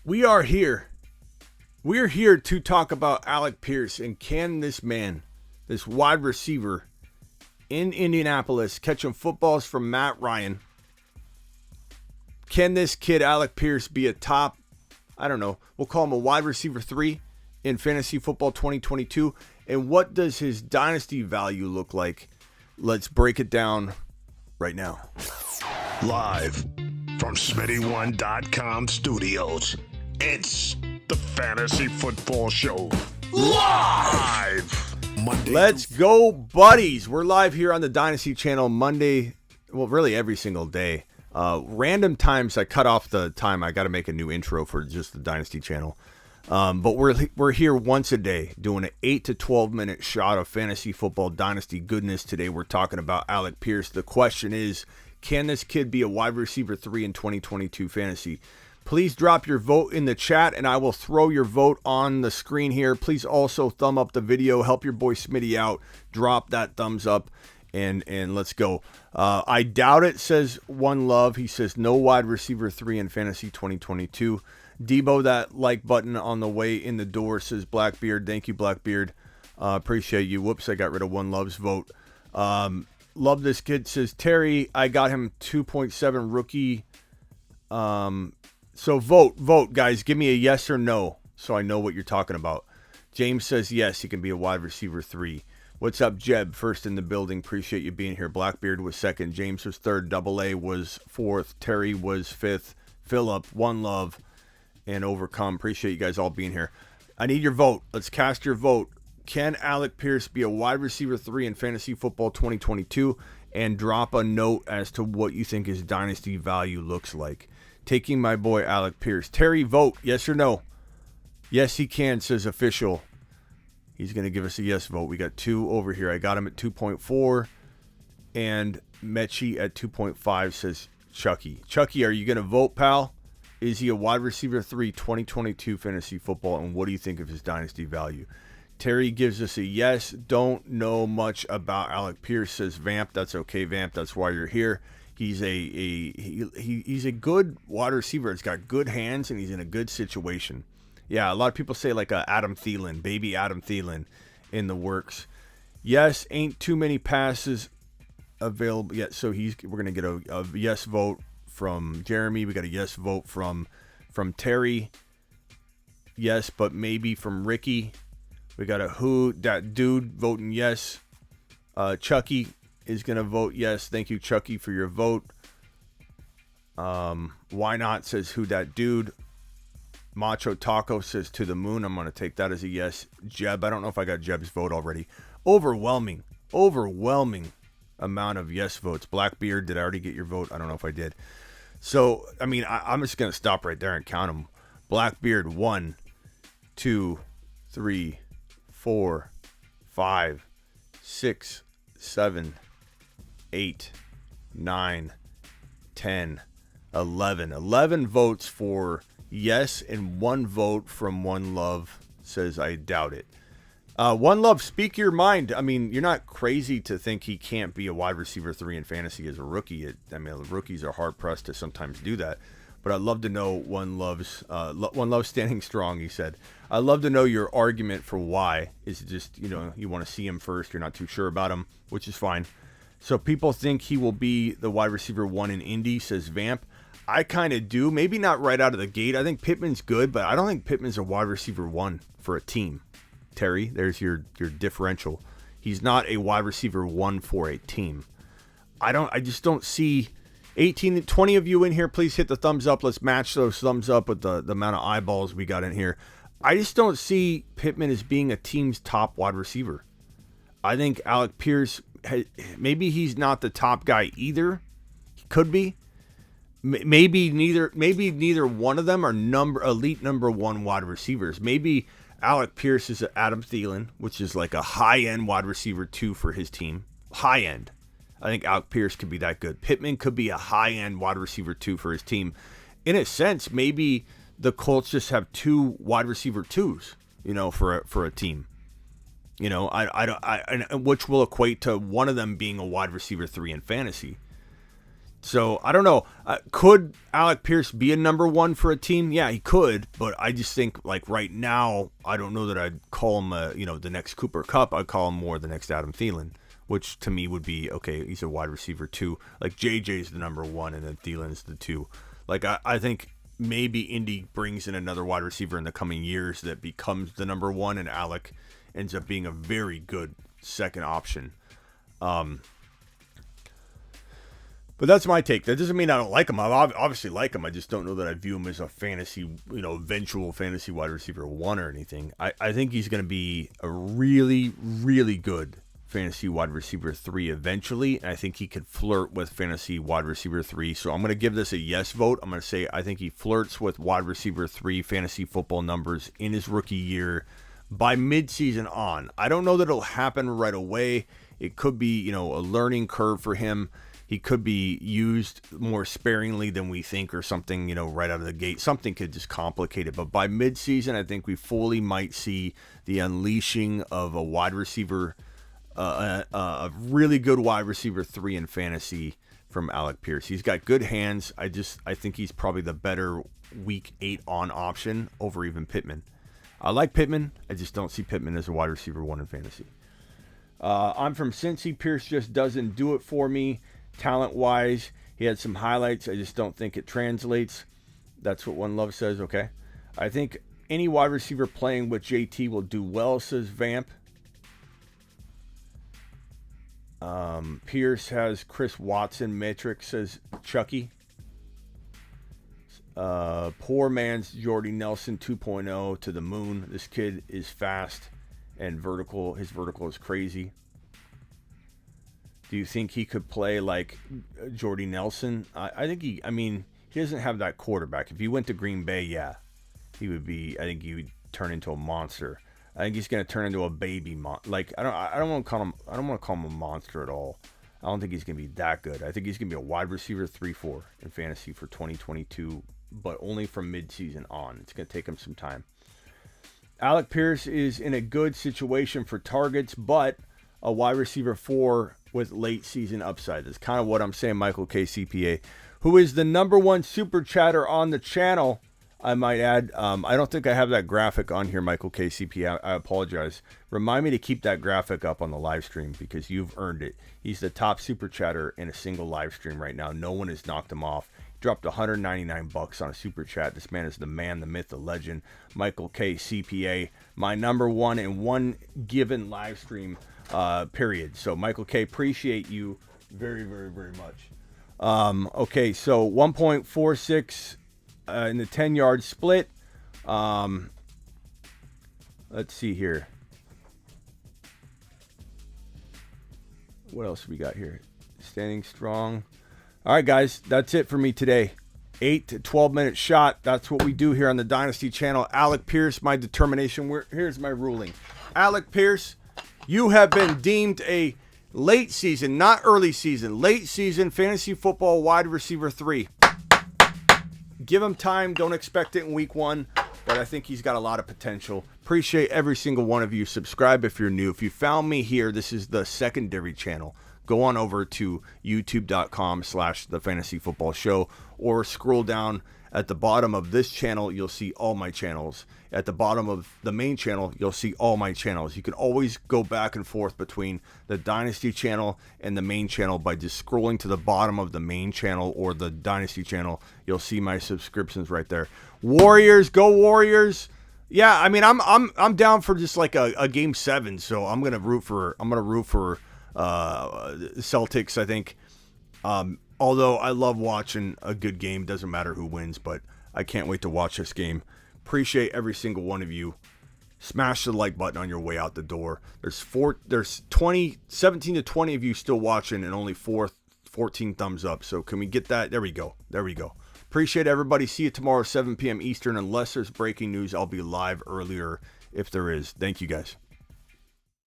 We are here. We're here to talk about Alec PIerce and can this man, this wide receiver in Indianapolis, catching footballs from Matt Ryan. Can this kid, Alec PIerce, be a top, I don't know, we'll call him a wide receiver 3 in fantasy football 2022? And what does his dynasty value look like? Let's break it down right now. Live from Smitty1.com studios, it's the Fantasy Football Show. Live! Let's go, buddies. We're live here on the Dynasty channel Monday, well, really every single day. Random times I cut off the time. I got to make a new intro for just the Dynasty channel. But we're here once a day doing an 8 to 12 minute shot of fantasy football dynasty goodness. Today we're talking about Alec PIerce. The question is, can this kid be a wide receiver 3 in 2022 fantasy? Please drop your vote in the chat and I will throw your vote on the screen here. Please also thumb up the video. Help your boy Smitty out. Drop that thumbs up and let's go. I doubt it, says One Love. He says no wide receiver 3 in fantasy 2022. Debo, that like button on the way in the door, says Blackbeard. Thank you, Blackbeard. Appreciate you. Whoops, I got rid of One Love's vote. Love this kid, says Terry. I got him 2.7 rookie. So vote, guys. Give me a yes or no so I know what you're talking about. James says yes, he can be a wide receiver 3. What's up, Jeb? First in the building. Appreciate you being here. Blackbeard was second. James was third. Double A was fourth. Terry was fifth. Philip, One Love, and Overcome. Appreciate you guys all being here. I need your vote. Let's cast your vote. Can Alec PIerce be a wide receiver 3 in fantasy football 2022? And drop a note as to what you think his dynasty value looks like. Taking my boy Alec PIerce. Terry, vote. Yes or no? Yes, he can, says Official. He's going to give us a yes vote. We got 2 over here. I got him at 2.4. And Mechie at 2.5, says Chucky. Chucky, are you going to vote, pal? Is he a wide receiver 3 2022 fantasy football? And what do you think of his dynasty value? Terry gives us a yes. Don't know much about Alec PIerce, says Vamp. That's okay, Vamp. That's why you're here. He's he's a good wide receiver. He's got good hands and he's in a good situation. Yeah, a lot of people say like Adam Thielen, baby Adam Thielen in the works. Yes, ain't too many passes available yet. So we're gonna get a yes vote from Jeremy. We got a yes vote from Terry. Yes, but maybe from Ricky. We got a who that dude voting yes. Chucky is gonna vote yes. Thank you, Chucky, for your vote. Why not, says who that dude. Macho Taco says to the moon. I'm gonna take that as a yes. Jeb, I don't know if I got Jeb's vote already. Overwhelming amount of yes votes. Blackbeard, did I already get your vote? I don't know if I did. So, I mean, I'm just going to stop right there and count them. Blackbeard, 1, 2, 3, 4, 5, 6, 7, 8, 9, 10, 11. 11 votes for yes and 1 vote from One Love says I doubt it. One Love, speak your mind. I mean, you're not crazy to think he can't be a wide receiver 3 in fantasy as a rookie. Rookies are hard pressed to sometimes do that. But I'd love to know One Love's standing strong. He said, I'd love to know your argument for why. Is it just, you want to see him first? You're not too sure about him, which is fine. So people think he will be the wide receiver 1 in Indy, says Vamp. I kind of do. Maybe not right out of the gate. I think Pittman's good, but I don't think Pittman's a wide receiver 1 for a team. Terry, there's your differential. He's not a wide receiver 1 for a team. I just don't see 18, 20 of you in here. Please hit the thumbs up. Let's match those thumbs up with the amount of eyeballs we got in here. I just don't see Pittman as being a team's top wide receiver. I think Alec PIerce, maybe he's not the top guy either. He could be. Maybe neither one of them are elite number 1 wide receivers. Maybe Alec PIerce is Adam Thielen, which is like a high-end wide receiver 2 for his team. High-end. I think Alec PIerce could be that good. Pittman could be a high-end wide receiver 2 for his team. In a sense, maybe the Colts just have 2 wide receiver 2s, for a team. Which will equate to one of them being a wide receiver 3 in fantasy. So I don't know. Could Alec PIerce be a number one for a team? Yeah, he could. But I just think like right now, I don't know that I'd call him the next Cooper Kupp. I'd call him more the next Adam Thielen, which to me would be okay. He's a wide receiver 2. Like JJ's the number 1, and then Thielen's the 2. Like I think maybe Indy brings in another wide receiver in the coming years that becomes the number 1, and Alec ends up being a very good second option. But that's my take. That doesn't mean I don't like him. I obviously like him. I just don't know that I view him as a fantasy, eventual fantasy wide receiver 1 or anything. I think he's going to be a really, really good fantasy wide receiver 3 eventually. And I think he could flirt with fantasy wide receiver 3. So I'm going to give this a yes vote. I'm going to say I think he flirts with wide receiver 3 fantasy football numbers in his rookie year by midseason on. I don't know that it'll happen right away. It could be, a learning curve for him. He could be used more sparingly than we think or something, right out of the gate. Something could just complicate it. But by midseason, I think we fully might see the unleashing of a wide receiver, a really good wide receiver 3 in fantasy from Alec PIerce. He's got good hands. I think he's probably the better week 8 on option over even Pittman. I like Pittman. I just don't see Pittman as a wide receiver 1 in fantasy. I'm from Cincy. PIerce just doesn't do it for me. Talent-wise, he had some highlights. I just don't think it translates. That's what One Love says. Okay. I think any wide receiver playing with JT will do well, says Vamp. PIerce has Chris Watson metric, says Chucky. Poor man's Jordy Nelson 2.0 to the moon. This kid is fast and vertical. His vertical is crazy. Do you think he could play like Jordy Nelson? I think he doesn't have that quarterback. If he went to Green Bay, yeah, he would be. I think he would turn into a monster. I think he's going to turn into a baby. I don't want to call him. I don't want to call him a monster at all. I don't think he's going to be that good. I think he's going to be a wide receiver 3-4 in fantasy for 2022, but only from midseason on. It's going to take him some time. Alec PIerce is in a good situation for targets, but a wide receiver 4 with late season upside. That's kind of what I'm saying, Michael K. CPA, who is the number 1 super chatter on the channel, I might add. I don't think I have that graphic on here, Michael K. CPA. I apologize. Remind me to keep that graphic up on the live stream because you've earned it. He's the top super chatter in a single live stream right now. No one has knocked him off. He dropped $199 on a super chat. This man is the man, the myth, the legend. Michael K. CPA, my number 1 in one given live stream period. So Michael K, appreciate you very, very, very much. Okay, so 1.46 in the 10-yard split. Let's see here. What else we got here? Standing strong. All right, guys, that's it for me today. 8 to 12 minute shot. That's what we do here on the Dynasty channel. Alec PIerce, my determination. Here's my ruling. Alec PIerce, you have been deemed a late season, not early season, late season fantasy football wide receiver 3. Give him time. Don't expect it in week 1, but I think he's got a lot of potential. Appreciate every single one of you. Subscribe if you're new. If you found me here, this is the secondary channel. Go on over to youtube.com/The Fantasy Football Show or scroll down at the bottom of this channel. You'll see all my channels. At the bottom of the main channel, you'll see all my channels. You can always go back and forth between the Dynasty channel and the main channel by just scrolling to the bottom of the main channel or the Dynasty channel. You'll see my subscriptions right there. Warriors, go Warriors! Yeah, I mean I'm down for just like a game 7, so I'm gonna root for Celtics. I think. Although I love watching a good game, doesn't matter who wins, but I can't wait to watch this game. Appreciate every single one of you. Smash the like button on your way out the door. There's 17 to 20 of you still watching and only 14 thumbs up. So can we get that? There we go. Appreciate everybody. See you tomorrow, 7 p.m. Eastern. Unless there's breaking news, I'll be live earlier if there is. Thank you, guys.